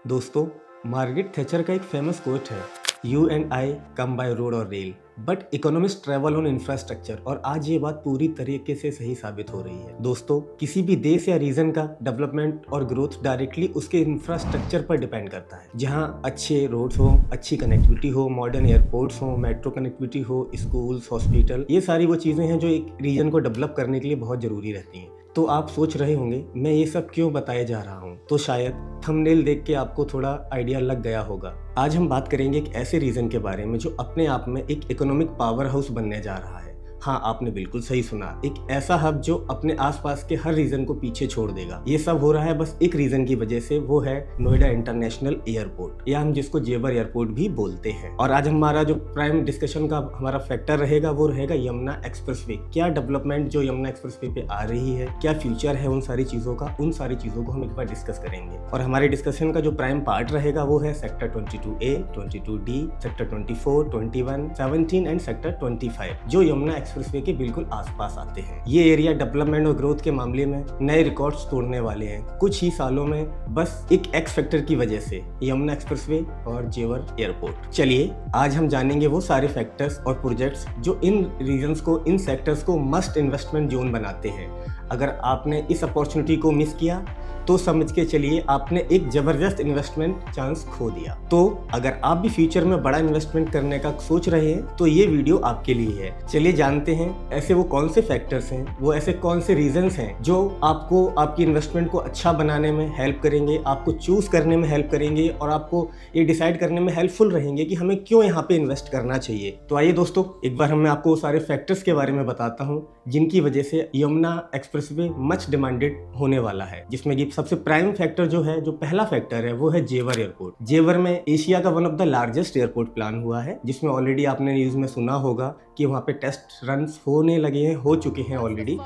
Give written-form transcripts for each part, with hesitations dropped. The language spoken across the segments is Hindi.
दोस्तों, मार्गरेट थैचर का एक फेमस कोट है, you and I come by road और rail but economist travel on infrastructure. और आज ये बात पूरी तरीके से सही साबित हो रही है। दोस्तों, किसी भी देश या रीजन का डेवलपमेंट और ग्रोथ डायरेक्टली उसके इंफ्रास्ट्रक्चर पर डिपेंड करता है। जहाँ अच्छे रोड्स हो, अच्छी कनेक्टिविटी हो, मॉडर्न एयरपोर्ट्स हो, मेट्रो कनेक्टिविटी हो, स्कूल्स, हॉस्पिटल, ये सारी वो चीज़ें हैं जो एक रीजन को डेवलप करने के लिए बहुत ज़रूरी रहती हैं। तो आप सोच रहे होंगे मैं ये सब क्यों बताए जा रहा हूँ, तो शायद थंबनेल देख के आपको थोड़ा आइडिया लग गया होगा। आज हम बात करेंगे एक ऐसे रीजन के बारे में जो अपने आप में एक इकोनॉमिक पावर हाउस बनने जा रहा है। हाँ, आपने बिल्कुल सही सुना, एक ऐसा हब जो अपने आसपास के हर रीजन को पीछे छोड़ देगा। ये सब हो रहा है बस एक रीजन की वजह से, वो है नोएडा इंटरनेशनल एयरपोर्ट, या हम जिसको जेवर एयरपोर्ट भी बोलते हैं। और आज हमारा जो प्राइम डिस्कशन का हमारा फैक्टर रहेगा वो रहेगा यमुना एक्सप्रेसवे। क्या डेवलपमेंट जो यमुना एक्सप्रेसवे पे आ रही है, क्या फ्यूचर है उन सारी चीजों का, उन सारी चीजों को हम एक बार डिस्कस करेंगे। और हमारे डिस्कशन का जो प्राइम पार्ट रहेगा वो है sector 22A, 22D, sector 24, 21, 17 and sector 25, जो यमुना एक्सप्रेसवे के बिल्कुल आसपास आते हैं। ये एरिया डेवलपमेंट और ग्रोथ के मामले में नए रिकॉर्ड्स तोड़ने वाले हैं कुछ ही सालों में, बस एक एक्स फैक्टर की वजह से, यमुना एक्सप्रेसवे और जेवर एयरपोर्ट। चलिए आज हम जानेंगे वो सारे फैक्टर्स और प्रोजेक्ट्स जो इन रीजन्स को, इन सेक्टर्स को मस्ट इन्वेस्टमेंट जोन बनाते हैं। अगर आपने इस अपॉर्चुनिटी को मिस किया तो समझ के चलिए आपने एक जबरदस्त इन्वेस्टमेंट चांस खो दिया। तो अगर आप भी फ्यूचर में बड़ा इन्वेस्टमेंट करने का सोच रहे हैं तो ये वीडियो आपके लिए है। चलिए जानते हैं ऐसे वो कौन से फैक्टर्स हैं, वो ऐसे कौन से रीजंस हैं जो आपको आपकी इन्वेस्टमेंट को अच्छा बनाने में हेल्प करेंगे, आपको चूज करने में हेल्प करेंगे और आपको ये डिसाइड करने में हेल्पफुल रहेंगे कि हमें क्यों यहाँ पे इन्वेस्ट करना चाहिए। तो आइए दोस्तों, एक बार मैं आपको सारे फैक्टर्स के बारे में बताता हूँ जिनकी वजह से यमुना एक्सप्रेसवे मच डिमांडेड होने वाला है। जिसमें कि सबसे प्राइम फैक्टर जो है, जो पहला फैक्टर है, वो है जेवर एयरपोर्ट। जेवर में एशिया का one of the largest airport plan हुआ है, जिसमें ऑलरेडी आपने न्यूज में सुना होगा कि वहाँ पे टेस्ट रन्स होने लगे हैं, हो चुके हैं ऑलरेडी।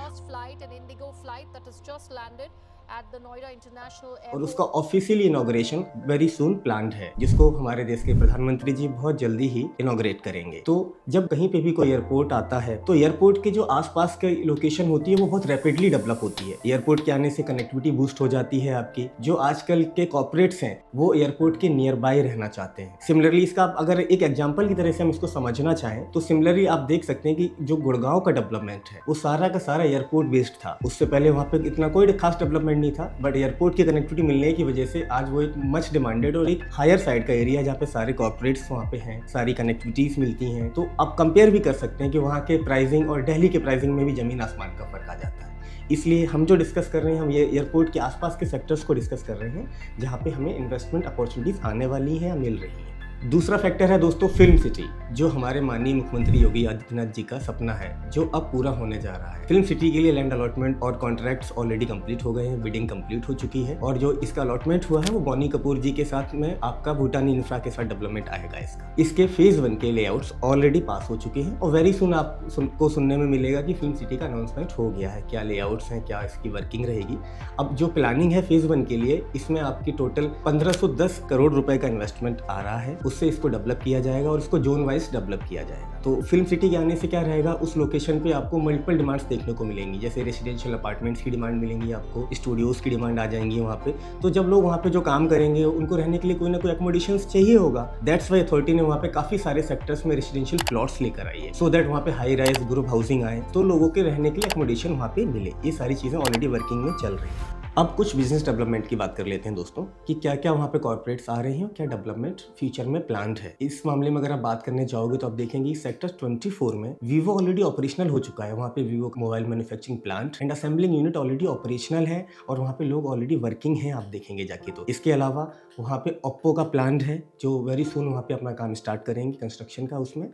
और उसका officially inauguration very soon planned है, जिसको हमारे देश के प्रधानमंत्री जी बहुत जल्दी ही इनॉग्रेट करेंगे। तो जब कहीं पे भी कोई एयरपोर्ट आता है तो एयरपोर्ट के जो आसपास के लोकेशन होती है वो बहुत रैपिडली डेवलप होती है। एयरपोर्ट के आने से कनेक्टिविटी बूस्ट हो जाती है आपकी। जो आजकल के कॉर्पोरेट्स हैं वो एयरपोर्ट के नियर बाय रहना चाहते हैं। सिमिलरली इसका अगर एक एग्जाम्पल की तरह से हम इसको समझना चाहें तो सिमिलरली आप देख सकते हैं कि जो गुड़गांव का डेवलपमेंट है वो सारा का सारा एयरपोर्ट बेस्ड था। उससे पहले वहाँ पे इतना कोई खास डेवलपमेंट नहीं था, बट एयरपोर्ट की कनेक्टिविटी मिलने की वजह से आज वो एक मच डिमांडेड और एक हायर साइड का एरिया जहाँ पे सारे कॉर्पोरेट्स वहाँ पे हैं, सारी कनेक्टिविटीज मिलती हैं। तो आप कंपेयर भी कर सकते हैं कि वहाँ के प्राइसिंग और दिल्ली के प्राइसिंग में भी जमीन आसमान का फर्क आ जाता है। इसलिए हम जो डिस्कस कर रहे हैं, हम ये एयरपोर्ट के आसपास के सेक्टर्स को डिस्कस कर रहे हैं जहाँ पे हमें इन्वेस्टमेंट अपॉर्चुनिटीज आने वाली हैं या मिल रही हैं। दूसरा फैक्टर है दोस्तों फिल्म सिटी, जो हमारे माननीय मुख्यमंत्री योगी आदित्यनाथ जी का सपना है, जो अब पूरा होने जा रहा है। फिल्म सिटी के लिए लैंड अलॉटमेंट और कॉन्ट्रैक्ट्स ऑलरेडी कंप्लीट हो गए हैं, बिडिंग कंप्लीट हो चुकी है। और जो इसका अलॉटमेंट हुआ है वो बॉनी कपूर जी के साथ में आपका भूटानी इंफ्रा के साथ डेवलपमेंट आएगा इसका। इसके फेज 1 के लेआउट्स ऑलरेडी पास हो चुके हैं और वेरी सुन आपको सुनने में मिलेगा कि फिल्म सिटी का अनाउंसमेंट हो गया है, क्या लेआउट्स हैं, क्या इसकी वर्किंग रहेगी। अब जो प्लानिंग है फेज 1 के लिए, इसमें आपकी टोटल 1510 करोड़ रुपए का इन्वेस्टमेंट आ रहा है। उससे इसको डेवलप किया जाएगा और इसको जोन वाइज डेवलप किया जाएगा। तो फिल्म सिटी के आने से क्या रहेगा, उस लोकेशन पे आपको मल्टीपल डिमांड्स देखने को मिलेंगी, जैसे रेसिडेंशियल अपार्टमेंट्स की डिमांड मिलेंगी, आपको स्टूडियोज की डिमांड आ जाएंगी वहाँ पे। तो जब लोग वहाँ पे जो काम करेंगे उनको रहने के लिए कोई ना कोई एकोमोडेशंस चाहिए होगा। दैट्स वाई अथॉरिटी ने वहाँ पे काफी सारे सेक्टर्स में रेसिडेंशियल प्लॉट्स लेकर आई है, सो दैट वहाँ पे हाई राइज ग्रुप हाउसिंग आए तो लोगों के रहने के लिए एकोमोडेशन वहाँ पे मिले। ये सारी चीजें ऑलरेडी वर्किंग में चल रही है। अब कुछ बिजनेस डेवलपमेंट की बात कर लेते हैं दोस्तों, कि क्या क्या वहाँ पे कॉर्पोरेट्स आ रहे हैं और क्या डेवलपमेंट फ्यूचर में प्लान्ड है। इस मामले में अगर आप बात करने जाओगे तो आप देखेंगे सेक्टर 24 में वीवो ऑलरेडी ऑपरेशनल हो चुका है। वहाँ पे Vivo mobile manufacturing plant and assembling unit already operational है और वहाँ पे लोग ऑलरेडी वर्किंग हैं, आप देखेंगे जाके। तो इसके अलावा वहाँ पे ओप्पो का प्लांट है जो वेरी सून वहाँ पे अपना काम स्टार्ट करेंगे कंस्ट्रक्शन का। उसमें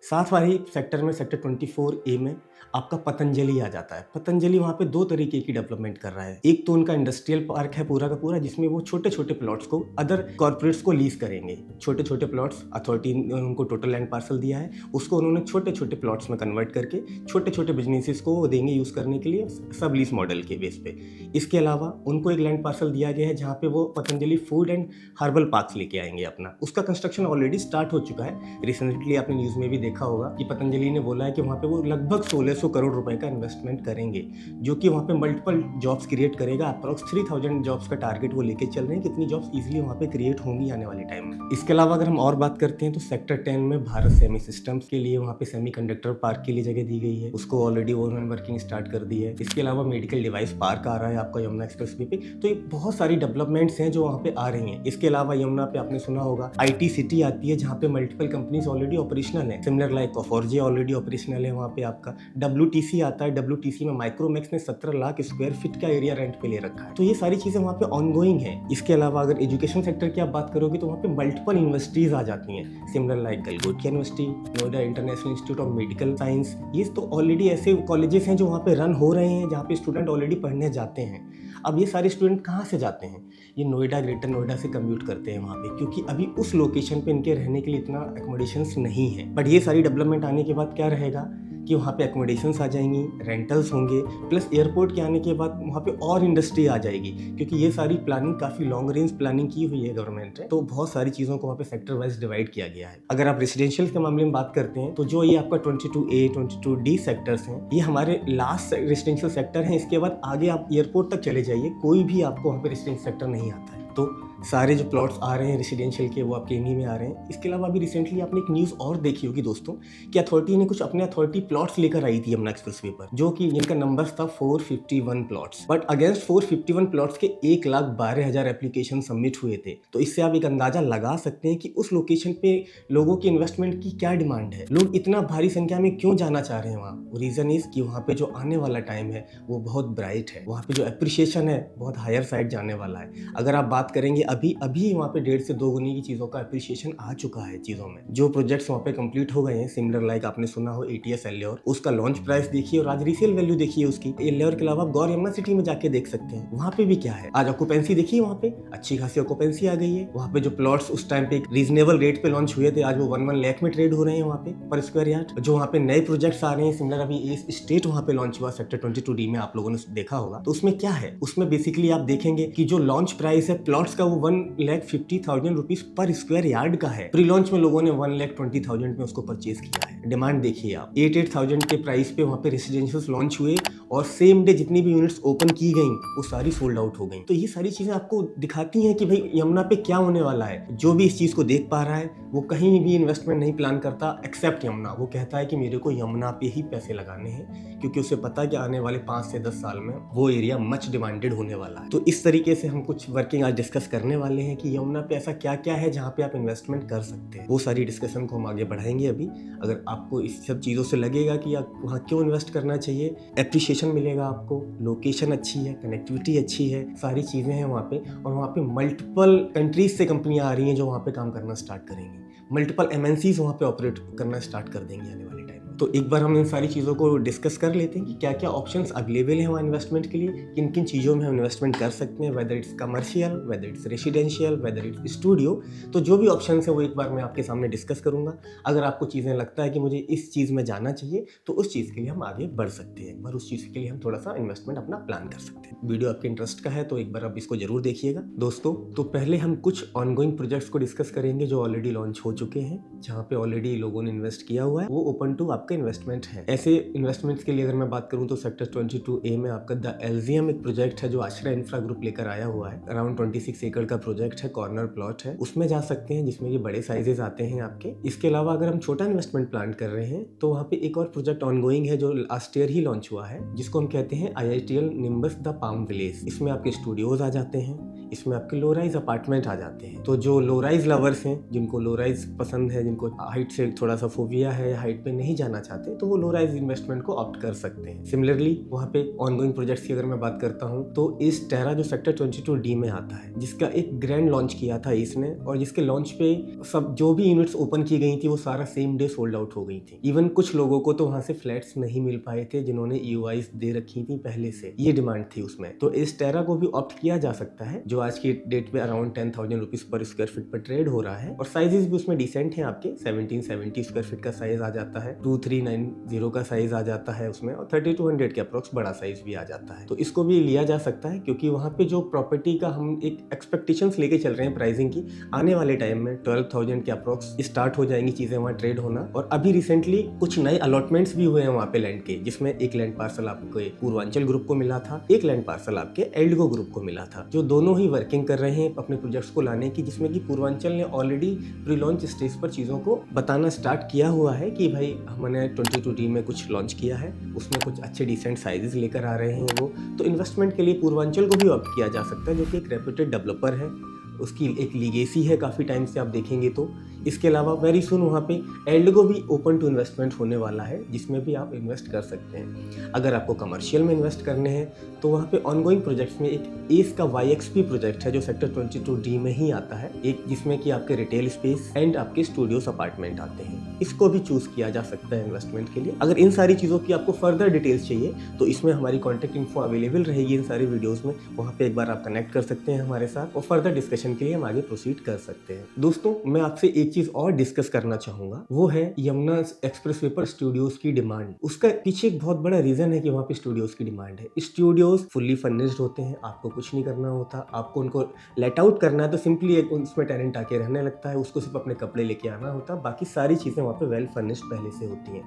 साथ वाली सेक्टर में सेक्टर 24A में आपका पतंजलि आ जाता है। पतंजलि वहाँ पे 2 तरीके की डेवलपमेंट कर रहा है। एक तो उनका इंडस्ट्रियल पार्क है पूरा का पूरा, जिसमें वो छोटे छोटे प्लॉट्स को अदर कॉर्पोरेट्स को लीज करेंगे। छोटे छोटे प्लॉट्स अथॉरिटी ने उनको टोटल लैंड पार्सल दिया है, उसको उन्होंने छोटे छोटे प्लॉट्स में कन्वर्ट करके छोटे छोटे बिजनेसेस को देंगे यूज़ करने के लिए सब लीज मॉडल के बेस पे। इसके अलावा उनको एक लैंड पार्सल दिया गया है जहाँ पे वो Patanjali food and herbal parks लेके आएंगे अपना। उसका कंस्ट्रक्शन ऑलरेडी स्टार्ट हो चुका है। रिसेंटली आपने न्यूज़ में भी देखा होगा कि पतंजलि ने बोला है कि वहाँ पे वो लगभग 1600 करोड़ रुपए का इन्वेस्टमेंट करेंगे, जो कि वहाँ पे मल्टीपल जॉब्स क्रिएट करेगा। अप्रॉक्स 3000 जॉब्स का टारगेट वो लेके चल रहे हैं, कितनी जॉब्स इजीली वहाँ पे क्रिएट होंगी आने वाले टाइम में। इसके अलावा अगर हम और बात करते हैं तो सेक्टर 10 में भारत सेमी सिस्टम्स के लिए वहाँ पे सेमीकंडक्टर पार्क के लिए जगह दी गई है, उसको ऑलरेडी ओनर वर्किंग स्टार्ट कर दी है। इसके अलावा मेडिकल डिवाइस पार्क आ रहा है आपका यमुना एक्सप्रेसवे पे। तो ये बहुत सारी डेवलपमेंट्स हैं जो वहाँ पे आ रही हैं। इसके अलावा यमुना पे आपने सुना होगा IT सिटी आती है, जहाँ पे मल्टीपल कंपनीज ऑलरेडी ऑपरेशनल है। सिमिलर लाइक कॉफोर्जे ऑलरेडी ऑपरेशनल है वहाँ पे। आपका WTC आता है, WTC में माइक्रोमैक्स ने 17 लाख स्क्वायर फीट का एरिया रेंट पे ले रखा है। तो ये सारी चीजें वहाँ पे ऑनगोइंग है। इसके अलावा अगर एजुकेशन सेक्टर की आप बात करोगे तो वहाँ पे मल्टीपल यूनिवर्सिटीज आ जाती हैं, similar like Galgotia university, Noida international institute of medical science. ये तो ऑलरेडी ऐसे कॉलेजेस हैं जो वहाँ पे रन हो रहे हैं, जहाँ पे स्टूडेंट ऑलरेडी पढ़ने जाते हैं। अब ये सारे स्टूडेंट कहाँ से जाते हैं? ये नोएडा, ग्रेटर नोएडा से कम्यूट करते हैं वहाँ पे, क्योंकि अभी उस लोकेशन पे इनके रहने के लिए इतना एकोमोडेशंस नहीं है। बट ये सारी डेवलपमेंट आने के बाद क्या रहेगा कि वहाँ पे एकोमोडेशंस आ जाएंगी, रेंटल्स होंगे, प्लस एयरपोर्ट के आने के बाद वहाँ पे और इंडस्ट्री आ जाएगी, क्योंकि ये सारी प्लानिंग काफ़ी लॉन्ग रेंज प्लानिंग की हुई है गवर्नमेंट ने। तो बहुत सारी चीज़ों को वहाँ पे सेक्टर वाइज डिवाइड किया गया है। अगर आप रेसिडेंशियल के मामले में बात करते हैं तो जो ये आपका 22A 22D सेक्टर्स हैं, ये हमारे लास्ट रेसिडेंशियल सेक्टर हैं। इसके बाद आगे आप एयरपोर्ट तक चले जाइए, कोई भी आपको वहाँ पे रेसिडेंशियल सेक्टर नहीं आता है। तो सारे जो प्लॉट्स आ रहे हैं रेसिडेंशियल के, वो आपके इन्हीं में आ रहे हैं। इसके अलावा अभी रिसेंटली आपने एक न्यूज़ और देखी होगी दोस्तों कि अथॉरिटी ने कुछ अपने अथॉरिटी प्लॉट्स लेकर आई थी यमुना एक्सप्रेसवे पर, जो कि जिनका नंबर था 451 प्लॉट्स। बट अगेंस्ट 451 प्लॉट्स के 1,12,000 एप्लीकेशन सबमिट हुए थे। तो इससे आप एक अंदाजा लगा सकते हैं कि उस लोकेशन पे लोगों की इन्वेस्टमेंट की क्या डिमांड है, लोग इतना भारी संख्या में क्यों जाना चाह रहे हैं वहाँ। रीजन इज कि वहाँ पे जो आने वाला टाइम है वो बहुत ब्राइट है, वहाँ पे जो एप्रिशिएशन है बहुत हायर साइड जाने वाला है। अगर आप बात करेंगे अभी वहाँ पे 1.5 से 2 गुनी की चीज़ों का एप्रिशिएशन आ चुका है चीज़ों में। जो प्रोजेक्ट्स वहाँ पे कंप्लीट हो गए हैं, सिमिलर लाइक आपने सुना हो ATS एल्योर, उसका लॉन्च प्राइस देखिए और आज रीसेल वैल्यू देखिए उसकी। एल्योर के अलावा गौर यमुना सिटी में जाके देख सकते हैं, वहाँ पे भी क्या है। आज ऑक्यूपेंसी देखिए, वहाँ पे अच्छी खासी ऑक्यूपेंसी आ गई है। वहाँ पे जो प्लॉट्स उस टाइम पे रीजनेबल रेट पे लॉन्च हुए थे, आज वो 1 लाख में ट्रेड हो रहे हैं वहाँ पे पर स्क्वायर यार्ड। जो वहाँ पे नए प्रोजेक्ट्स आ रहे हैं, सिमिलर अभी एस स्टेट वहाँ पे लॉन्च हुआ सेक्टर 22D में, आप लोगों ने देखा होगा। तो उसमें क्या है, उसमें बेसिकली आप देखेंगे कि जो लॉन्च प्राइस है प्लॉट्स का वो 1,50,000 रुपीज पर स्क्वायर यार्ड का है। प्री लॉन्च में लोगों ने 1,20,000 में उसको परचेज किया है। डिमांड देखिए आप, 8,000 के प्राइस पे वहाँ पे रेसिडेंशियल्स लॉन्च हुए और सेम डे जितनी भी यूनिट्स ओपन की गई वो सारी सोल्ड आउट हो गई। तो ये सारी चीजें आपको दिखाती हैं कि भाई यमुना पे क्या होने वाला है। जो भी इस चीज को देख पा रहा है वो कहीं भी इन्वेस्टमेंट नहीं प्लान करता एक्सेप्ट यमुना। वो कहता है कि मेरे को यमुना पे ही पैसे लगाने हैं, क्योंकि उसे पता है कि आने वाले 5 से 10 साल में वो एरिया मच डिमांडेड होने वाला है। तो इस तरीके से हम कुछ वर्किंग आज डिस्कस करने वाले हैं कि यमुना पे ऐसा क्या क्या है जहाँ पे आप इन्वेस्टमेंट कर सकते हैं। वो सारी डिस्कशन को हम आगे बढ़ाएंगे अभी। अगर आपको इस सब चीज़ों से लगेगा कि आप वहाँ क्यों इन्वेस्ट करना चाहिए, एप्रिशिएशन मिलेगा आपको, लोकेशन अच्छी है, कनेक्टिविटी अच्छी है, सारी चीज़ें हैं वहाँ पे, और वहाँ पे मल्टीपल कंट्रीज से कंपनियाँ आ रही हैं जो वहाँ पे काम करना स्टार्ट करेंगी। मल्टीपल MNCs वहाँ पे ऑपरेट करना स्टार्ट कर देंगे आने वाले टाइम में। तो एक बार हम इन सारी चीज़ों को डिस्कस कर लेते हैं कि क्या क्या ऑप्शंस अवेलेबल हैं वहाँ इन्वेस्टमेंट के लिए, किन किन चीज़ों में हम इन्वेस्टमेंट कर सकते हैं, whether it's commercial, whether it's residential, whether it's studio. तो जो भी ऑप्शन है वो एक बार मैं आपके सामने डिस्कस करूंगा। अगर आपको चीज़ें लगता है कि मुझे इस चीज़ में जाना चाहिए तो उस चीज़ के लिए हम आगे बढ़ सकते हैं, एक बार उस चीज़ के लिए हम थोड़ा सा इन्वेस्टमेंट अपना प्लान कर सकते हैं। वीडियो आपके इंटरेस्ट का है तो एक बार आप इसको जरूर देखिएगा दोस्तों। तो पहले हम कुछ ऑनगोइंग प्रोजेक्ट्स को डिस्कस करेंगे जो ऑलरेडी लॉन्च हो चुके हैं, जहाँ पे ऑलरेडी लोगों ने इन्वेस्ट किया हुआ है, वो ओपन टू आपका इन्वेस्टमेंट है। ऐसे इन्वेस्टमेंट्स के लिए अगर मैं बात करूं तो सेक्टर 22A में आपका द एल्जियम एक प्रोजेक्ट है जो आश्रय इंफ्रा ग्रुप लेकर आया हुआ है। अराउंड 26 एकड़ का प्रोजेक्ट है, कॉर्नर प्लॉट है, उसमें जा सकते हैं जिसमें ये बड़े साइजेस आते हैं आपके। इसके अलावा अगर हम छोटा इन्वेस्टमेंट प्लान कर रहे हैं तो वहाँ पे एक और प्रोजेक्ट ऑनगोइंग है जो लास्ट ईयर ही लॉन्च हुआ है, जिसको हम कहते हैं IITL nimbus the palm village. इसमें आपके स्टूडियोज आ जाते हैं, इसमें आपके लो राइज अपार्टमेंट आ जाते हैं। तो जो लो राइज लवर्स हैं, जिनको लो राइज पसंद है, जिनको हाइट से थोड़ा सा फोबिया है, हाइट पे नहीं जाना चाहते, तो वो लो राइज इन्वेस्टमेंट को ऑप्ट कर सकते हैं। सिमिलरली वहाँ पे ऑनगोइंग प्रोजेक्ट्स की अगर मैं बात करता हूँ तो इस टेरा जो सेक्टर 22D में आता है, जिसका एक ग्रैंड लॉन्च किया था इसने, और जिसके लॉन्च पे सब जो भी यूनिट्स ओपन की गई थी वो सारा सेम डे सोल्ड आउट हो गई थी। इवन कुछ लोगों को तो वहाँ से फ्लैट्स नहीं मिल पाए थे जिन्होंने EOIs दे रखी थी पहले से, ये डिमांड थी उसमें। तो इस टेरा को भी ऑप्ट किया जा सकता है, जो जो आज की डेट में around 10,000 rupees per square feet पर ट्रेड हो रहा है और साइजेस भी उसमें डिसेंट हैं आपके 1770 स्क्वायर फीट का साइज आ जाता है, 2390 का साइज आ जाता है उसमें और 3200 के अप्रोक्स बड़ा साइज भी आ जाता है। तो इसको भी लिया जा सकता है क्योंकि वहाँ पे जो प्रॉपर्टी का हम एक एक्सपेक्टेशंस लेके चल रहे हैं प्राइसिंग की, आने वाले टाइम में 12,000 के अप्रोक्स स्टार्ट हो जाएंगी चीजें वहाँ ट्रेड होना। और अभी रिसेंटली कुछ नए अलॉटमेंट्स भी हुए हैं वहाँ पे लैंड के, जिसमें एक लैंड पार्सल आपको पूर्वांचल ग्रुप को मिला था, एक लैंड पार्सल आपके एल्डगो ग्रुप को मिला था, जो दोनों ही वर्किंग कर रहे हैं अपने प्रोजेक्ट्स को लाने की, जिसमें कि पूर्वांचल ने ऑलरेडी प्री लॉन्च स्टेज पर चीज़ों को बताना स्टार्ट किया हुआ है कि भाई हमने 22D में कुछ लॉन्च किया है, उसमें कुछ अच्छे डिसेंट साइजेस लेकर आ रहे हैं वो। तो इन्वेस्टमेंट के लिए पूर्वांचल को भी ऑप्ट किया जा सकता है, जो कि एक रेप्यूटेड डेवलपर है, उसकी एक लीगेसी है काफ़ी टाइम से आप देखेंगे तो। इसके अलावा वेरी सुन वहाँ पे एल्डगो भी ओपन टू इन्वेस्टमेंट होने वाला है, जिसमें भी आप इन्वेस्ट कर सकते हैं। अगर आपको कमर्शियल में इन्वेस्ट करने हैं तो वहाँ पे ऑनगोइंग प्रोजेक्ट्स में एक एस का YXP प्रोजेक्ट है जो सेक्टर 22D में ही आता है, एक जिसमें कि आपके रिटेल स्पेस एंड आपके स्टूडियोस अपार्टमेंट आते हैं। इसको भी चूज किया जा सकता है इन्वेस्टमेंट के लिए। अगर इन सारी चीज़ों की आपको फर्दर डिटेल्स चाहिए तो इसमें हमारी कॉन्टैक्ट इन्फो अवेलेबल रहेगी इन सारी वीडियोज़ में, वहाँ पे एक बार आप कनेक्ट कर सकते हैं हमारे साथ और फर्दर डिस्कशन के लिए हम आगे प्रोसीड कर सकते हैं। दोस्तों, मैं आपसे एक चीज़ और डिस्कस करना चाहूंगा, वो है यमुना एक्सप्रेसवे पर स्टूडियोज की डिमांड। उसका पीछे एक बहुत बड़ा रीजन है कि वहाँ पे स्टूडियोज की डिमांड है। स्टूडियोज फुल्ली फर्निश्ड होते हैं, आपको कुछ नहीं करना होता, आपको उनको लेट आउट करना है तो सिंपली एक उसमें टेनेंट आके रहने लगता है, उसको सिर्फ अपने कपड़े लेके आना होता है, बाकी सारी चीज़ें वहाँ पे वेल फर्निश्ड पहले से होती हैं।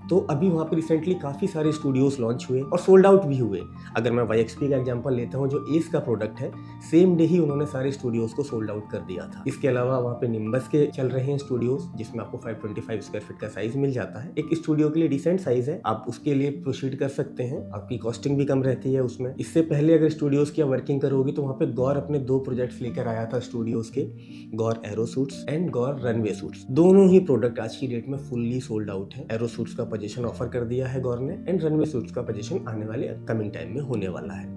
तो अभी वहाँ पे रिसेंटली काफ़ी सारे स्टूडियोज लॉन्च हुए और सोल्ड आउट भी हुए। अगर मैं YXP का एग्जांपल लेता हूँ, जो एस का प्रोडक्ट है, सेम डे ही उन्होंने सारे स्टूडियोज को सोल्ड आउट कर दिया था। इसके अलावा वहाँ पे निम्बस के चल रहे हैं स्टूडियोज, जिसमें आपको 525 स्क्वायर फीट का साइज मिल जाता है। एक स्टूडियो के लिए डिसेंट साइज है, आप उसके लिए प्रोसीड कर सकते हैं, आपकी कॉस्टिंग भी कम रहती है उसमें। इससे पहले अगर स्टूडियोज की वर्किंग करोगी तो वहाँ पे गौर अपने 2 प्रोजेक्ट्स लेकर आया था स्टूडियोज के, Gaur aero suites and Gaur runway suites. दोनों ही प्रोडक्ट आज की डेट में फुल्ली सोल्ड आउट है। एरो सूट्स का पोजीशन ऑफर कर दिया है गौर ने एंड रनवे सूट्स का पोजीशन आने वाले कमिंग टाइम में होने वाला है।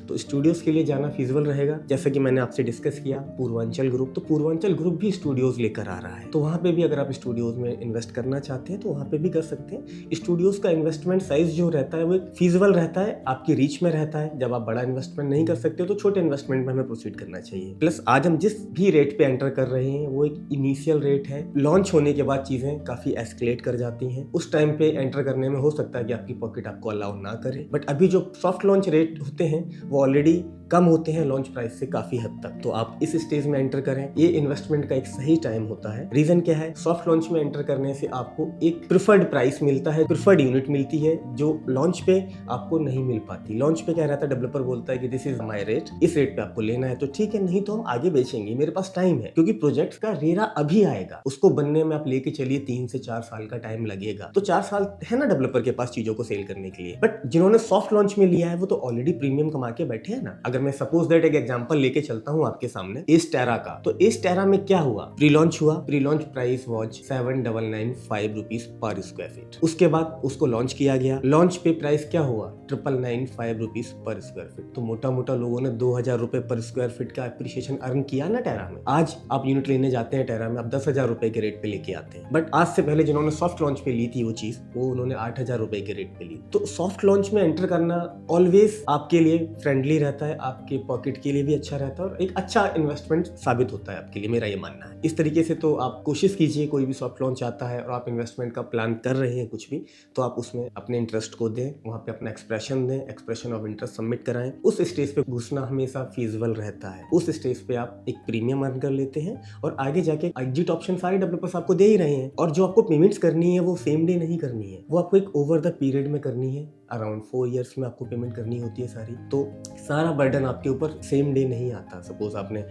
तो स्टूडियोज के लिए जाना फीजिबल रहेगा। जैसा कि मैंने आपसे डिस्कस किया पूर्वांचल ग्रुप, तो पूर्वांचल ग्रुप भी स्टूडियोज लेकर आ रहा है, तो वहाँ पे भी अगर आप स्टूडियोज में इन्वेस्ट करना चाहते हैं तो वहाँ पे भी कर सकते हैं। स्टूडियोज का इन्वेस्टमेंट साइज जो रहता है वो फीजिबल रहता है, आपकी रीच में रहता है। जब आप बड़ा इन्वेस्टमेंट नहीं कर सकते तो छोटे इन्वेस्टमेंट में हमें प्रोसीड करना चाहिए। प्लस आज हम जिस भी रेट पे एंटर कर रहे हैं वो एक इनिशियल रेट है, लॉन्च होने के बाद चीजें काफी एस्केलेट कर जाती हैं। उस टाइम पे एंटर करने में हो सकता है कि आपकी पॉकेट आपको अलाउ ना करे, बट अभी जो सॉफ्ट लॉन्च रेट होते हैं वो ऑलरेडी कम होते हैं लॉन्च प्राइस से काफी हद तक। तो आप इस स्टेज में एंटर करें, ये इन्वेस्टमेंट का एक सही टाइम होता है। रीजन क्या है? सॉफ्ट लॉन्च में एंटर करने से आपको एक प्रिफर्ड प्राइस मिलता है, प्रिफर्ड यूनिट मिलती है जो लॉन्च पे आपको नहीं मिल पाती। लॉन्च पे क्या रहता है, डेवलपर बोलता है कि दिस इज माय रेट, इस रेट पे आपको लेना है तो ठीक है, नहीं तो हम आगे बेचेंगे, मेरे पास टाइम है। क्योंकि प्रोजेक्ट का रेरा अभी आएगा, उसको बनने में आप लेके चलिए 3 से 4 साल का टाइम लगेगा। तो 4 साल है ना डेवलपर के पास चीजों को सेल करने के लिए। बट जिन्होंने सॉफ्ट लॉन्च में लिया है वो तो ऑलरेडी प्रीमियम कमा के बैठे हैं ना। अगर मैं सपोज दैट एक एग्जांपल लेके चलता हूं आपके सामने एस टेरा का, तो एस टेरा में क्या हुआ, प्री लॉन्च हुआ, pre launch price was 7,995 rupees पर स्क्वायर फीट। उसके बाद उसको लॉन्च किया गया, लॉन्च पे प्राइस क्या हुआ, 9,995 रुपीस पर स्क्वायर फीट। तो मोटा मोटा लोगों ने 2,000 रुपए पर स्क्वायर फीट का एप्रिसिएशन अर्न किया ना टेरा में। आज आप यूनिट लेने जाते हैं टेरा में, आप 10,000 रुपए के रेट पे लेके आते हैं, बट आज से पहले जिन्होंने सॉफ्ट लॉन्च पे ली थी वो चीज, वो उन्होंने 8,000 रुपए के रेट पे ली। तो सॉफ्ट लॉन्च में एंटर करना ऑलवेज आपके लिए फ्रेंडली रहता है, आपके पॉकेट के लिए भी अच्छा रहता है और एक अच्छा इन्वेस्टमेंट साबित होता है आपके लिए, मेरा ये मानना है। इस तरीके से तो आप कोशिश कीजिए, कोई भी सॉफ्ट लॉन्च आता है और आप इन्वेस्टमेंट का प्लान कर रहे हैं कुछ भी, तो आप उसमें अपने इंटरेस्ट को दें, वहाँ पे अपना एक्सप्रेशन दें, एक्सप्रेशन ऑफ इंटरेस्ट सबमिट कराएं। उस स्टेज पे घुसना हमेशा फीजिबल रहता है। उस स्टेज पे आप एक प्रीमियम अर्न कर लेते हैं और आगे जाके एग्जिट ऑप्शन सारे डेवलपर्स आपको दे ही रहे हैं। और जो आपको पेमेंट्स करनी है वो सेम डे नहीं करनी है, वो आपको एक ओवर द पीरियड में करनी है। अराउंड 4 इयर्स में आपको पेमेंट करनी होती है सारी। तो सारा बर्डन आपके ऊपर सेम डे नहीं आता। सपोज आपने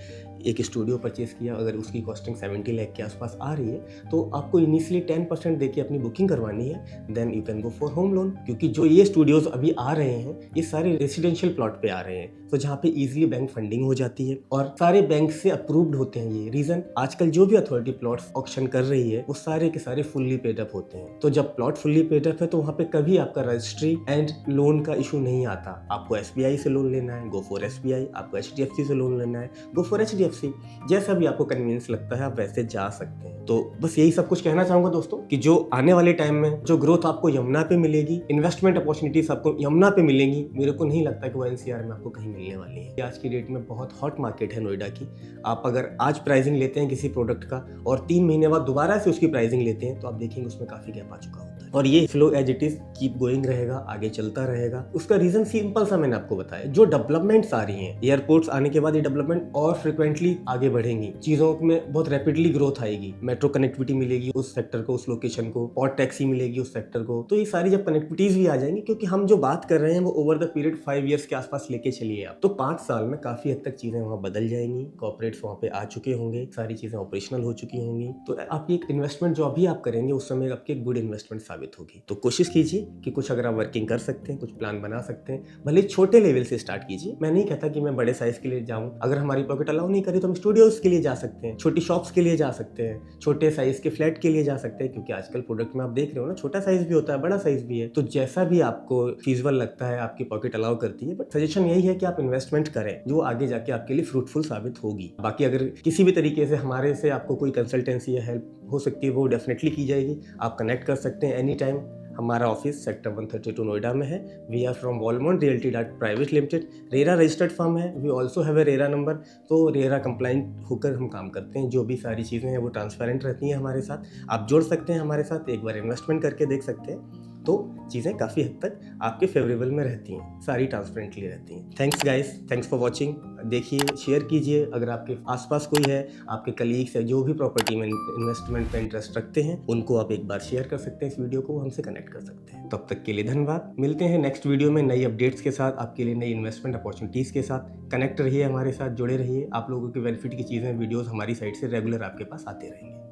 एक स्टूडियो परचेज किया, अगर उसकी कॉस्टिंग 70 लाख के आसपास आ रही है तो आपको इनिशियली 10% देके अपनी बुकिंग करवानी है, then you can go for home loan. क्योंकि जो ये स्टूडियोज अभी आ रहे हैं ये सारे रेसिडेंशियल प्लॉट पे आ रहे हैं, तो जहाँ पे इजीली बैंक फंडिंग हो जाती है और सारे बैंक से अप्रूव्ड होते हैं। ये रीजन, आजकल जो भी अथॉरिटी प्लॉट्स ऑक्शन कर रही है वो सारे के सारे फुल्ली पेड अप होते हैं। तो जब प्लॉट फुल्ली पेड अप है तो वहाँ पे कभी आपका रजिस्ट्री एंड लोन का इशू नहीं आता। आपको SBI से लोन लेना है, गो फॉर SBI, आपको HDFC से लोन लेना है, गो फॉर HDFC। HDFC, जैसा भी आपको कन्वीनियंस लगता है आप वैसे जा सकते हैं। तो बस यही सब कुछ कहना चाहूंगा दोस्तों कि जो आने वाले टाइम में जो ग्रोथ आपको यमुना पे मिलेगी, इन्वेस्टमेंट अपॉर्चुनिटीज आपको यमुना पे मिलेंगी, मेरे को नहीं लगता कि वो NCR में आपको कहीं मिलने वाली है। आज की डेट में बहुत हॉट मार्केट है नोएडा की। आप अगर आज प्राइसिंग लेते हैं किसी प्रोडक्ट का और 3 महीने बाद दोबारा से उसकी प्राइसिंग लेते हैं तो आप देखेंगे उसमें काफी गैप आ चुका होता है। और ये flow as it is keep going रहेगा, आगे चलता रहेगा। उसका रीजन सिंपल सा मैंने आपको बताया, जो डेवलपमेंट्स आ रही हैं, एयरपोर्ट्स आने के बाद ये डेवलपमेंट और फ्रिक्वेंटली आगे बढ़ेंगी, चीजों में बहुत रैपिडली ग्रोथ आएगी, मेट्रो कनेक्टिविटी मिलेगी उस सेक्टर को, उस लोकेशन को, और टैक्सी मिलेगी उस सेक्टर को। तो ये सारी जब कनेक्टिविटीज भी आ जाएंगी, क्योंकि हम जो बात कर रहे हैं वो ओवर द पीरियड 5 ईयर्स के आसपास लेके चलिए आप, तो 5 साल में काफी हद तक चीजें वहां बदल जाएंगी, कॉर्पोरेट्स वहां पे आ चुके होंगे, सारी चीजें ऑपरेशनल हो चुकी होंगी। तो आपकी एक इन्वेस्टमेंट जो अभी आप करेंगे उस समय आपकी एक गुड इन्वेस्टमेंट साबित होगी। तो कोशिश कीजिए कि कुछ अगर आप वर्किंग कर सकते हैं, कुछ प्लान बना सकते हैं, भले छोटे लेवल से स्टार्ट कीजिए। मैं नहीं कहता कि मैं बड़े साइज के लिए जाऊं, अगर हमारी पॉकेट अलाउ नहीं करी तो हम स्टूडियोज के लिए जा सकते हैं, छोटी शॉप्स के लिए जा सकते हैं, छोटे साइज के फ्लैट के लिए जा सकते हैं, क्योंकि आजकल प्रोडक्ट में आप देख रहे हो ना, छोटा साइज भी होता है, बड़ा साइज भी है। तो जैसा भी आपको फीजिबल लगता है, आपकी पॉकेट अलाउ करती है, बट सजेशन यही है कि आप इन्वेस्टमेंट करें जो आगे जाके आपके लिए फ्रूटफुल साबित होगी। बाकी अगर किसी भी तरीके से हमारे से आपको कोई कंसल्टेंसी या हेल्प हो सकती है वो डेफिनेटली की जाएगी। आप कनेक्ट कर सकते हैं एनी टाइम। हमारा ऑफिस सेक्टर 132 नोएडा में है। We are from Walmont realty private limited, RERA registered firm है। We also have a RERA number, तो रेरा कंप्लाइंट होकर हम काम करते हैं। जो भी सारी चीज़ें हैं वो ट्रांसपेरेंट रहती हैं हमारे साथ। आप जुड़ सकते हैं हमारे साथ, एक बार इन्वेस्टमेंट करके देख सकते हैं, तो चीज़ें काफ़ी हद तक आपके फेवरेबल में रहती हैं, सारी ट्रांसपेरेंटली रहती हैं। Thanks guys, thanks for watching. देखिए, शेयर कीजिए, अगर आपके आसपास कोई है, आपके कलीग्स है जो भी प्रॉपर्टी में इन्वेस्टमेंट में इंटरेस्ट रखते हैं, उनको आप एक बार शेयर कर सकते हैं इस वीडियो को, हमसे कनेक्ट कर सकते हैं। तब तक के लिए धन्यवाद। मिलते हैं नेक्स्ट वीडियो में नई अपडेट्स के साथ, आपके लिए नई इन्वेस्टमेंट अपॉर्चुनिटीज़ के साथ। कनेक्ट रहिए हमारे साथ, जुड़े रहिए। आप लोगों के बेनिफिट की चीज़ें, वीडियोज़ हमारी साइड से रेगुलर आपके पास आते रहेंगे।